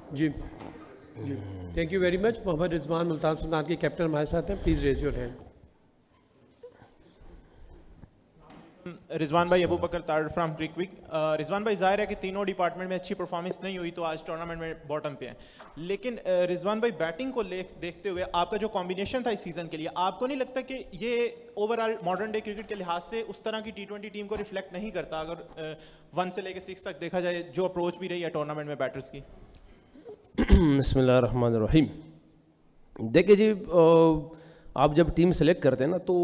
जी जी, thank you very much. Mohammad Rizwan Multan Sultan के captain हमारे साथ हैं, please raise your hand. Rizwan भाई, अबू बकर तार फ्रॉम क्रिकविक। रिजवान भाई, जाहिर है कि तीनों डिपार्टमेंट में अच्छी परफॉर्मेंस नहीं हुई तो आज टूर्नामेंट में बॉटम पे हैं, लेकिन रिजवान भाई बैटिंग को देखते हुए आपका जो कॉम्बिनेशन था इस सीज़न के लिए, आपको नहीं लगता कि ये ओवरऑल मॉडर्न डे क्रिकेट के लिहाज से उस तरह की T20 टीम को रिफ्लेक्ट नहीं करता, अगर 1 से लेकर 6 तक देखा जाए जो अप्रोच भी रही है टूर्नामेंट में बैटर्स की? बिस्मिल्लाहिर्रहमानिर्रहीम। देखिए जी, आप जब टीम सेलेक्ट करते हैं ना तो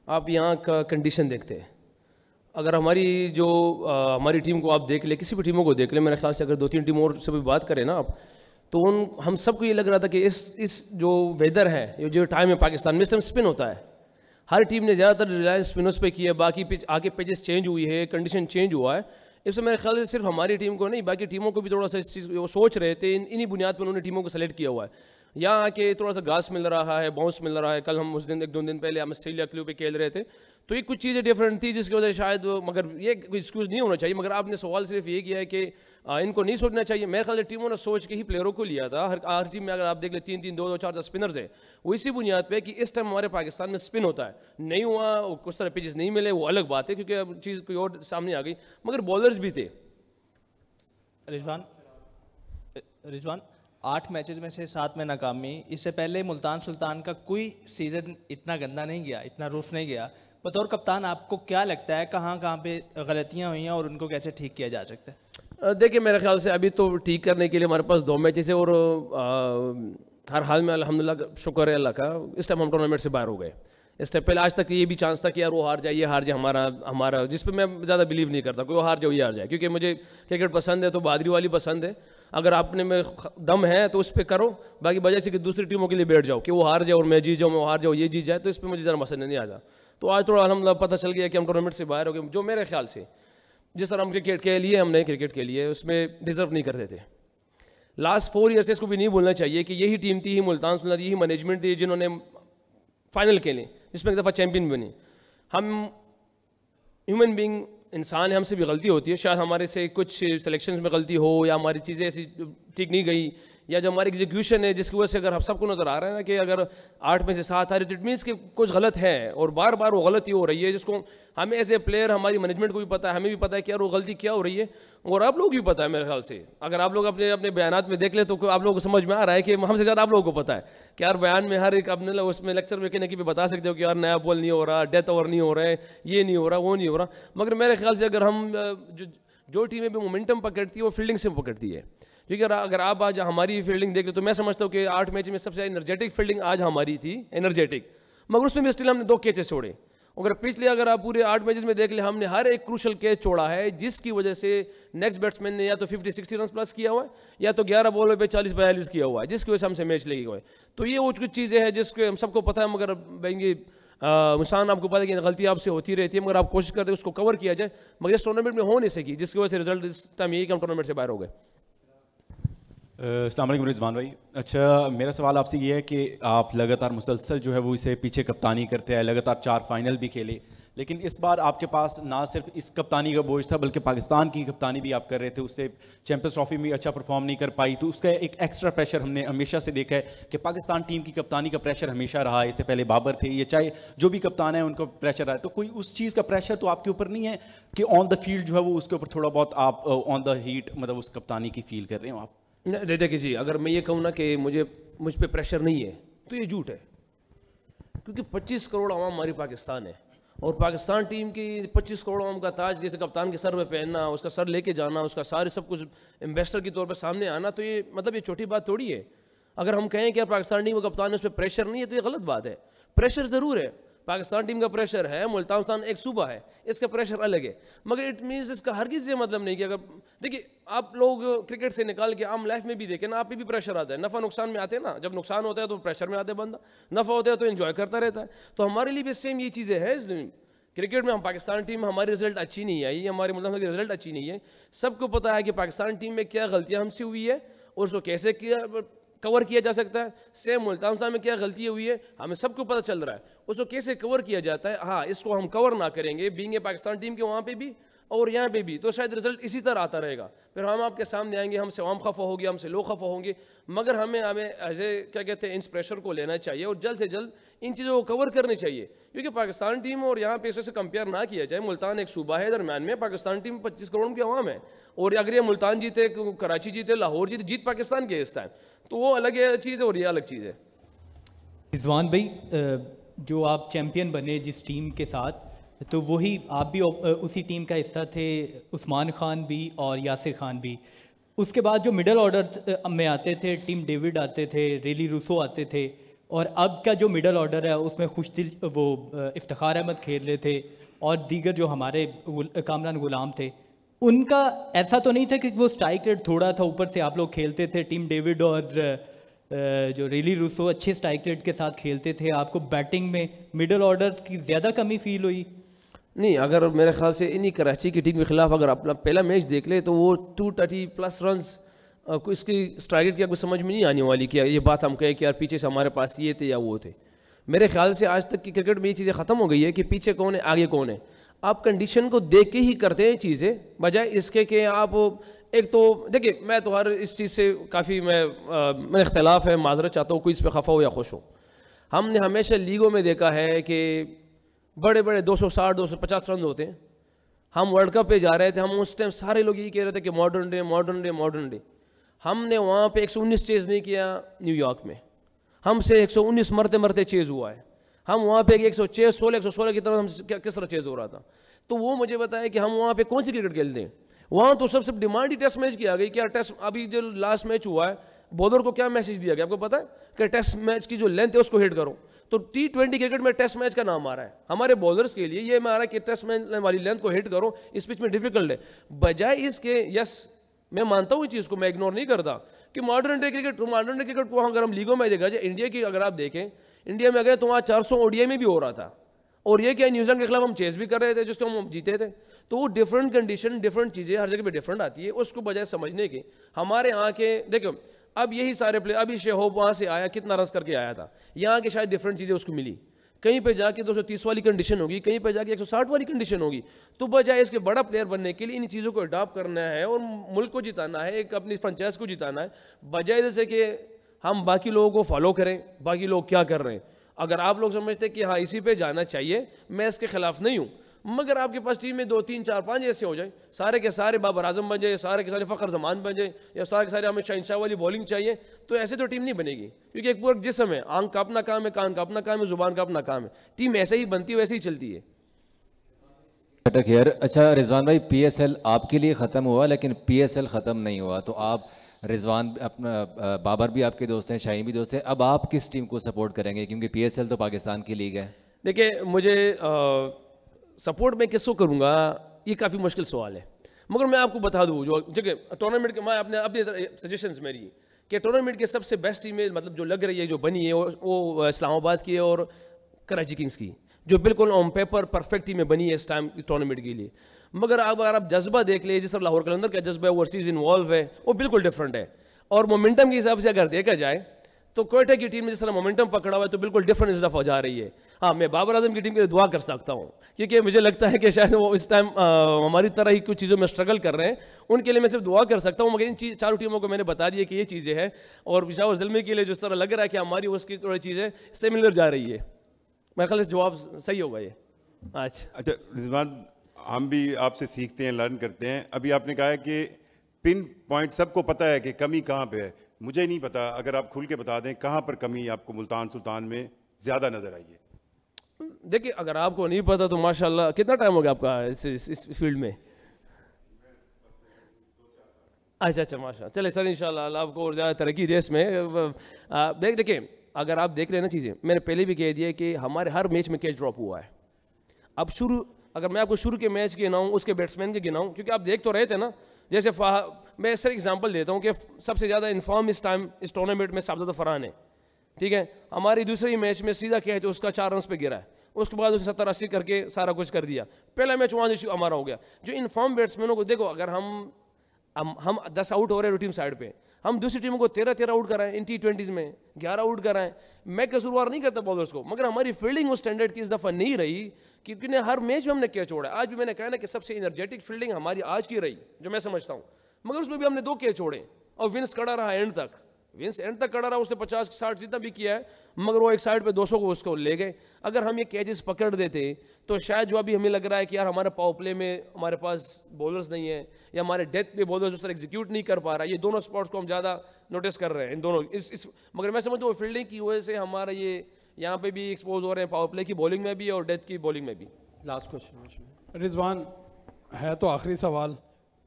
आप यहाँ का कंडीशन देखते हैं। अगर हमारी टीम को आप देख ले, किसी भी टीमों को देख ले, मेरे ख्याल से अगर 2-3 टीम और से भी बात करें ना आप, तो हम सबको ये लग रहा था कि इस जो वेदर है, ये जो टाइम है पाकिस्तान में, इस टाइम स्पिन होता है। हर टीम ने ज़्यादातर रिलायंस स्पिनर्स पे की है, बाकी आगे पेजेस चेंज हुई है, कंडीशन चेंज हुआ है। इसमें मेरे ख्याल से सिर्फ हमारी टीम को नहीं, बाकी टीमों को भी थोड़ा सा इस चीज़ वो सोच रहे थे, इन्हीं बुनियाद पर उन्होंने टीमों को सेलेक्ट किया हुआ है। यहाँ आके थोड़ा सा घास मिल रहा है, बाउंस मिल रहा है। कल हम उस दिन 1-2 दिन पहले हम ऑस्ट्रेलिया क्लू पे खेल रहे थे, तो ये कुछ चीज़ें डिफरेंट थी जिसकी वजह से शायद, मगर ये कोई एक्सक्यूज़ नहीं होना चाहिए। मगर आपने सवाल सिर्फ ये किया है कि इनको नहीं सोचना चाहिए। मेरे ख्याल से टीमों ने सोच के ही प्लेयरों को लिया था। हर टीम में अगर आप देख ले 3-3, 2-2, 4 स्पिनर्स है, वो इसी बुनियाद पे कि इस टाइम हमारे पाकिस्तान में स्पिन होता है। नहीं हुआ, कुछ तरह पिचेस नहीं मिले, वो अलग बात है, क्योंकि अब चीज़ कोई और सामने आ गई। मगर बॉलर्स भी थे। रिजवान 8 मैचेस में से 7 में नाकामी। इससे पहले मुल्तान सुल्तान का कोई सीज़न इतना गंदा नहीं गया, इतना रूफ नहीं गया। बतौर कप्तान आपको क्या लगता है कहाँ पे गलतियाँ हुई हैं और उनको कैसे ठीक किया जा सकता है? देखिए, मेरे ख्याल से अभी तो ठीक करने के लिए हमारे पास 2 मैचेस है, और हर हाल में अल्हम्दुलिल्लाह शुक्र है अल्लाह का, इस टाइम हम टूर्नामेंट से बाहर हो गए। इस टाइम पहले आज तक ये भी चांस था कि यार वो हार जाए, ये हार जाए, हमारा जिस पे मैं ज़्यादा बिलीव नहीं करता, कोई हार जाए ये हार जाए, क्योंकि मुझे क्रिकेट पसंद है तो बहादुरी वाली पसंद है। अगर आपने में दम है तो उस पर करो, बाकी वजह से कि दूसरी टीमों के लिए बैठ जाओ कि वो हार जाए और मैं जीत जाऊँ, मैं हार जाऊँ ये जीत जाए, तो इस पर मुझे ज़रा पसंद नहीं आता। तो आज थोड़ा अल्हम्दुलिल्लाह पता चल गया कि हम टूर्नामेंट से बाहर हो गए। जो मेरे ख्याल से जिस तरह हम क्रिकेट के लिए हमने क्रिकेट के लिए उसमें डिज़र्व नहीं करते थे। लास्ट 4 ईयर से इसको भी नहीं बोलना चाहिए कि यही टीम थी, मुल्तान सुल्तान, यही मैनेजमेंट थी जिन्होंने फाइनल खेले, जिसमें एक दफ़ा चैंपियन बनी। हम ह्यूमन बीइंग इंसान है, हमसे भी गलती होती है। शायद हमारे से कुछ सिलेक्शन में गलती हो, या हमारी चीज़ें ऐसी ठीक नहीं गई, या जो हमारी एग्जीक्यूशन है जिसकी वजह से अगर हम सबको नज़र आ रहा है ना कि अगर 8 में से 7 आ रही, तो इट मीन्स कि कुछ गलत है, और बार बार वो गलती हो रही है, जिसको हमें एज ए प्लेयर, हमारी मैनेजमेंट को भी पता है, हमें भी पता है कि यार वो गलती क्या हो रही है, और आप लोग भी पता है। मेरे ख्याल से अगर आप लोग अपने अपने बयानात में देख ले तो आप लोगों को समझ में आ रहा है कि हमसे ज़्यादा आप लोगों को पता है कि यार बयान में हर एक अपने उसमें लेक्चर में कहने की भी बता सकते हो कि यार नया बॉल नहीं हो रहा, डेथ ओवर नहीं हो रहा है, ये नहीं हो रहा, वो नहीं हो रहा। मगर मेरे ख्याल से अगर हम जो टीमें भी मोमेंटम पकड़ती है वो फील्डिंग से पकड़ती है, क्योंकि अगर आप आज हमारी फील्डिंग देख ले तो मैं समझता हूँ कि 8 मैच में सबसे एनर्जेटिक फील्डिंग आज हमारी थी, एनर्जेटिक। मगर उसमें भी स्टिल हमने 2 कैचेस छोड़े। अगर आप पूरे 8 मैचेस में देख ले, हमने हर एक क्रूशल कैच छोड़ा है, जिसकी वजह से नेक्स्ट बैट्समैन ने या तो 50-60 रन प्लस किया हुआ है, या तो 11 बॉलों पे 40-42 किया हुआ है, जिसकी वजह से हमसे मैच लगी हुआ है। तो ये वो कुछ चीज़ें हैं जिसके हम सबको पता है। मगर भाई मुसान आपको पता है कि गलती आपसे होती रहती है, मगर आप कोशिश करते उसको कवर किया जाए, मगर इस टूर्नामेंट में हो नहीं सकी, जिसकी वजह से रिजल्ट इस टाइम यही कि हम टूर्नामेंट से बाहर हो गए। अस्सलाम वालेकुम रिजवान भाई। अच्छा, मेरा सवाल आपसे ये है कि आप लगातार मुसलसल जो है वो इसे पीछे कप्तानी करते हैं, लगातार 4 फाइनल भी खेले, लेकिन इस बार आपके पास ना सिर्फ इस कप्तानी का बोझ था बल्कि पाकिस्तान की कप्तानी भी आप कर रहे थे। उससे चैंपियंस ट्रॉफी में अच्छा परफॉर्म नहीं कर पाई, तो उसका एक एक्स्ट्रा प्रेशर हमने हमेशा से देखा है कि पाकिस्तान टीम की कप्तानी का प्रेशर हमेशा रहा है। इससे पहले बाबर थे, ये चाहे जो भी कप्तान है उनको प्रेशर रहा है, तो कोई उस चीज़ का प्रेशर तो आपके ऊपर नहीं है कि ऑन द फील्ड जो है वो उसके ऊपर थोड़ा बहुत आप ऑन द हीट मतलब उस कप्तानी की फील कर रहे हो आप? देखिए जी, अगर मैं ये कहूँ ना कि मुझ पे प्रेशर नहीं है तो ये झूठ है, क्योंकि 25 करोड़ आवाम हमारी पाकिस्तान है, और पाकिस्तान टीम की 25 करोड़ आवाम का ताज जैसे कप्तान के सर पे पहनना, उसका सर लेके जाना, उसका सारे सब कुछ इन्वेस्टर के तौर पे सामने आना, तो ये मतलब ये छोटी बात थोड़ी है। अगर हम कहें कि यार पाकिस्तान टीम का कप्तान है, उस पर प्रेशर नहीं है, तो ये गलत बात है। प्रेशर ज़रूर है, पाकिस्तान टीम का प्रेशर है, मुल्तान सुल्तान एक सूबा है, इसका प्रेशर अलग है, मगर इट मीन्स इसका हरगिज़ ये मतलब नहीं कि अगर देखिए आप लोग क्रिकेट से निकाल के आम लाइफ में भी देखें ना, आप पे भी प्रेशर आता है, नफ़ा नुकसान में आते हैं ना। जब नुकसान होता है तो प्रेशर में आते हैं बंदा, नफ़ा होता है तो एंजॉय करता रहता है। तो हमारे लिए भी सेम ये चीज़ें हैं। इस क्रिकेट में हम पाकिस्तान टीम हमारी रिजल्ट अच्छी नहीं आई, हमारे मुल्क की रिजल्ट अच्छी नहीं है। सबको पता है कि पाकिस्तान टीम में क्या गलतियाँ हमसे हुई है और उसको कैसे कवर किया जा सकता है। सेम मुल्तान सुल्तान में क्या गलती हुई है हमें सबको पता चल रहा है, उसको कैसे कवर किया जाता है। हाँ, इसको हम कवर ना करेंगे बीइंग ए पाकिस्तान टीम के, वहाँ पे भी और यहाँ पे भी, तो शायद रिजल्ट इसी तरह आता रहेगा। फिर हम आपके सामने आएंगे, हमसे आवाम खफा होगी, हमसे लोग खफा होंगे, मगर हमें एज ए क्या कहते हैं, इस प्रेशर को लेना चाहिए और जल्द से जल्द इन चीज़ों को कवर करनी चाहिए। क्योंकि पाकिस्तान टीम और यहाँ पे इससे कंपेयर ना किया जाए, मुल्तान एक सूबा है दरम्यान में, पाकिस्तान टीम 25 करोड़ की आवाम है, और अगर ये मुल्तान जीते, कराची जीते, लाहौर जीते, जीत पाकिस्तान की है इस टाइम, तो वो अलग चीज़ है और ये अलग चीज़ है। रिजवान भाई, जो आप चैम्पियन बने जिस टीम के साथ, तो वही आप भी उसी टीम का हिस्सा थे, उस्मान खान भी और यासिर खान भी। उसके बाद जो मिडल ऑर्डर में आते थे, टिम डेविड आते थे, रेली रूसो आते थे, और अब का जो मिडल ऑर्डर है उसमें खुशदिल वो इफ्तिखार अहमद खेल रहे थे और दीगर जो हमारे कामरान गुलाम थे, उनका ऐसा तो नहीं था कि वो स्ट्राइक रेट थोड़ा था, ऊपर से आप लोग खेलते थे, टिम डेविड और जो रेली रूसो अच्छे स्ट्राइक रेट के साथ खेलते थे, आपको बैटिंग में मिडल ऑर्डर की ज़्यादा कमी फील हुई? नहीं, अगर मेरे ख्याल से इन्हीं कराची की टीम के खिलाफ अगर अपना पहला मैच देख ले तो वो 230+ रन्स इसकी स्ट्राइक रेट की आपको समझ में नहीं आने वाली कि ये बात हम कहें कि यार पीछे से हमारे पास ये थे या वो थे। मेरे ख्याल से आज तक की क्रिकेट में ये चीज़ें ख़त्म हो गई है कि पीछे कौन है आगे कौन है, आप कंडीशन को देख के ही करते हैं चीज़ें, बजाय इसके कि आप एक तो देखिए, मैं तो हर इस चीज़ से काफ़ी मेरा इख्तलाफ है, माजरत चाहता हूँ कोई इस पर खफा हो या खुश हो। हमने हमेशा लीगों में देखा है कि बड़े बड़े 260 250 रन होते हैं। हम वर्ल्ड कप पे जा रहे थे, हम उस टाइम सारे लोग यही कह रहे थे कि modern day modern day modern day. हमने वहाँ पे 119 चेज़ नहीं किया न्यूयॉर्क में, हमसे 119 मरते चेज़ हुआ है। हम वहाँ पे 116 की तरह हम किस तरह चेज़ हो रहा था। तो वो मुझे बताया कि हम वहाँ पे कौन सी क्रिकेट खेलते हैं। वहाँ तो सबसे डिमांड ही टेस्ट मैच की आ गई। क्या टेस्ट, अभी जो लास्ट मैच हुआ है, बॉलर को क्या मैसेज दिया गया आपको पता है कि टेस्ट मैच की जो लेंथ है उसको हिट करो। तो T20 क्रिकेट में टेस्ट मैच का नाम आ रहा है, हमारे बॉलर्स के लिए ये आ रहा है कि टेस्ट मैच वाली लेंथ को हिट करो, इस पिच में डिफिकल्ट है। बजाय इसके, यस मैं मानता हूँ इस चीज़ को, मैं इग्नोर नहीं करता कि मॉडर्न डे क्रिकेट को अगर हम लीगों में देखा जाए, इंडिया की अगर आप देखें, इंडिया में गए तो वहाँ 400 ODI में भी हो रहा था, और ये क्या न्यूजीलैंड के खिलाफ हम चेस भी कर रहे थे जिसको हम जीते थे। तो वो डिफरेंट कंडीशन, डिफरेंट चीज़ें हर जगह पे डिफरेंट आती है, उसको बजाय समझने की हमारे यहाँ के देखो, अब यही सारे प्लेयर, अभी शेहोब वहाँ से आया, कितना रन करके आया था, यहाँ के शायद डिफरेंट चीज़ें उसको मिली, कहीं पे जाके 230 वाली कंडीशन होगी, कहीं पे जाके 160 वाली कंडीशन होगी। तो बजाय इसके बड़ा प्लेयर बनने के लिए इन चीज़ों को अडॉप्ट करना है और मुल्क को जिताना है, एक अपनी फ्रेंचाइज को जिताना है, बजाय जैसे कि हम बाकी लोगों को फॉलो करें, बाकी लोग क्या कर रहे हैं। अगर आप लोग समझते हैं कि हाँ इसी पे जाना चाहिए, मैं इसके खिलाफ नहीं हूँ, मगर आपके पास टीम में 2 3 4 5 ऐसे हो जाए, सारे के सारे बाबर आजम बन जाए, सारे के सारे फ़खर जमान बन जाए, या सारे के सारे हमें शहनशाह वाली बॉलिंग चाहिए, तो ऐसे तो टीम नहीं बनेगी। क्योंकि एक पूरा जिस्म है, आंख का अपना काम है, कान का अपना काम है, जुबान का अपना काम है, टीम ऐसे ही बनती है, वैसे ही चलती है। अच्छा रिजवान भाई, PSL आपके लिए ख़त्म हुआ लेकिन PSL ख़त्म नहीं हुआ, तो आप रिजवान अपना बाबर भी आपके दोस्त हैं, शाहीन भी दोस्त हैं, अब आप किस टीम को सपोर्ट करेंगे, क्योंकि PSL तो पाकिस्तान की लीग है। देखिए, मुझे सपोर्ट मैं किसको करूँगा ये काफ़ी मुश्किल सवाल है, मगर मैं आपको बता दूँ जो जगह टूर्नामेंट के, मैं अपने सजेशंस मेरी कि टूर्नामेंट के सबसे बेस्ट टीमें मतलब जो लग रही है, जो बनी है, वो इस्लामाबाद की है और कराची किंग्स की, जो बिल्कुल ऑन पेपर परफेक्ट टीमें बनी है इस टाइम टूर्नामेंट के लिए। मगर अगर आप जज्बा देख ले, जिस तरह लाहौर कलंदर का जज्बा है, ओवरसीज इन्वॉल्व है, वो बिल्कुल डिफरेंट है। और मोमेंटम के हिसाब से अगर देखा जाए तो कोयटा की टीम ने जिस तरह मोमेंटम पकड़ा हुआ है, तो बिल्कुल डिफरेंट इस दफ़ा जा रही है। हाँ, मैं बाबर आजम की टीम के लिए दुआ कर सकता हूँ, क्योंकि मुझे लगता है कि शायद वो इस टाइम हमारी तरह ही कुछ चीज़ों में स्ट्रगल कर रहे हैं, उनके लिए मैं सिर्फ दुआ कर सकता हूँ। मगर इन चारों टीमों को मैंने बता दिया कि ये चीज़ें हैं, और पेशावर ज़ल्मी के लिए जिस तरह लग रहा है कि हमारी उसकी थोड़ी चीज़ें सिमिलर जा रही है, मेरे ख्याल से जवाब सही होगा ये आज। अच्छा रिजवान, हम भी आपसे सीखते हैं, लर्न करते हैं। अभी आपने कहा है कि पिन पॉइंट सबको पता है कि कमी कहाँ पे है, मुझे नहीं पता, अगर आप खुल के बता दें कहाँ पर कमी आपको मुल्तान सुल्तान में ज़्यादा नज़र आई है। देखिए, अगर आपको नहीं पता तो माशाल्लाह, कितना टाइम हो गया आपका इस फील्ड में? अच्छा, माशाल्लाह, चले सर, इंशाल्लाह अल्लाह आपको और ज़्यादा तरक्की दे इसमें। देखिए, अगर आप देख रहे हैं ना चीज़ें, मैंने पहले भी कह दिया कि हमारे हर मैच में कैच ड्रॉप हुआ है। अब अगर मैं आपको शुरू के मैच के गिनाऊँ, उसके बैट्समैन के गिनाऊँ, क्योंकि आप देख तो रहे थे ना, जैसे मैं सर एग्जांपल देता हूँ कि सबसे ज़्यादा इन्फॉर्म इस टाइम इस टूर्नामेंट में साबदा फरहान है, ठीक है। हमारी दूसरी मैच में सीधा क्या है तो उसका 4 रन पे गिरा है, उसके बाद उसे 70-80 करके सारा कुछ कर दिया। पहला मैच वहाँ से हमारा हो गया। जो इन्फॉर्म बैट्समैनों को देखो, अगर हम 10 आउट हो रहे हैं टीम साइड पे, हम दूसरी टीमों को 13-13 आउट कराएं इन T20s में, 11 आउट कराएं। मैं कसूरवार नहीं करता बॉलर्स को, मगर हमारी फील्डिंग उस स्टैंडर्ड की इस दफ़ा नहीं रही, क्योंकि हर मैच में हमने कैच छोड़ा। आज भी मैंने कहा ना कि सबसे एनर्जेटिक फील्डिंग हमारी आज की रही, जो मैं समझता हूँ, मगर उसमें भी हमने 2 कैच छोड़े और विंस खड़ा रहा एंड तक। विंस एंड तक खड़ा रहा, उसने 50-60 जितना भी किया है, मगर वो एक साइड पे 200 को उसको ले गए। अगर हम ये कैचेस पकड़ देते तो शायद जो अभी हमें लग रहा है कि यार हमारे पावर प्ले में हमारे पास बॉलर्स नहीं है या हमारे डेथ पे बॉलर्स उस तरह एग्जीक्यूट नहीं कर पा रहा है, ये दोनों स्पॉट्स को हम ज़्यादा नोटिस कर रहे हैं इन दोनों इस मगर मैं समझता हूँ फील्डिंग की वजह से हमारा ये यहाँ पे भी एक्सपोज हो रहे हैं, पावर प्ले की बॉलिंग में भी और डेथ की बॉलिंग में भी। लास्ट क्वेश्चन रिजवान, है तो आखिरी सवाल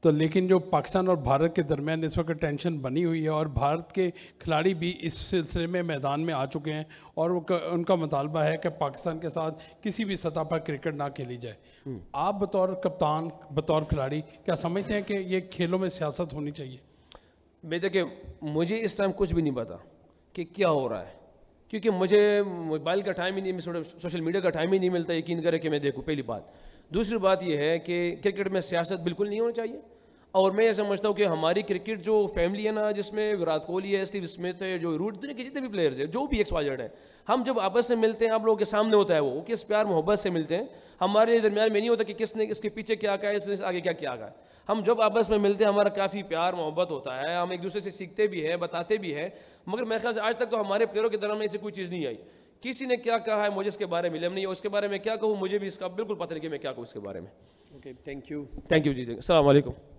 तो, लेकिन जो पाकिस्तान और भारत के दरमियान इस वक्त टेंशन बनी हुई है और भारत के खिलाड़ी भी इस सिलसिले में मैदान में आ चुके हैं और उनका मुतालबा है कि पाकिस्तान के साथ किसी भी सतह पर क्रिकेट ना खेली जाए। आप बतौर कप्तान, बतौर खिलाड़ी, क्या समझते हैं कि ये खेलों में सियासत होनी चाहिए? बेटा कि मुझे इस टाइम कुछ भी नहीं पता कि क्या हो रहा है, क्योंकि मुझे मोबाइल का टाइम ही नहीं, सोशल मीडिया का टाइम ही नहीं मिलता यकीन करें कि मैं देखूँ, पहली बात। दूसरी बात यह है कि क्रिकेट में सियासत बिल्कुल नहीं होनी चाहिए, और मैं ये समझता हूँ कि हमारी क्रिकेट जो फैमिली है ना, जिसमें विराट कोहली है, स्टीव स्मिथ है, जो रूट दुनिया के जितने भी प्लेयर्स हैं, जो भी XYZ है, हम जब आपस में मिलते हैं, आप लोगों के सामने होता है वो किस प्यार मोहब्बत से मिलते हैं। हमारे दरमियान में नहीं होता कि किसने इसके पीछे क्या कहा है, इसने आगे क्या किया है। हम जब आपस में मिलते हैं हमारा काफ़ी प्यार मोहब्बत होता है, हम एक दूसरे से सीखते भी हैं, बताते भी हैं। मगर मेरे ख्याल से आज तक तो हमारे प्लेयरों के दरमियान ऐसी कोई चीज़ नहीं आई, किसी ने क्या कहा है मुझे इसके बारे में इल्म नहीं है, उसके बारे में क्या कहूँ मुझे भी इसका बिल्कुल पता नहीं कि मैं क्या कहूँ इसके बारे में। Okay, thank you. Thank you जी, अस्सलाम वालेकुम।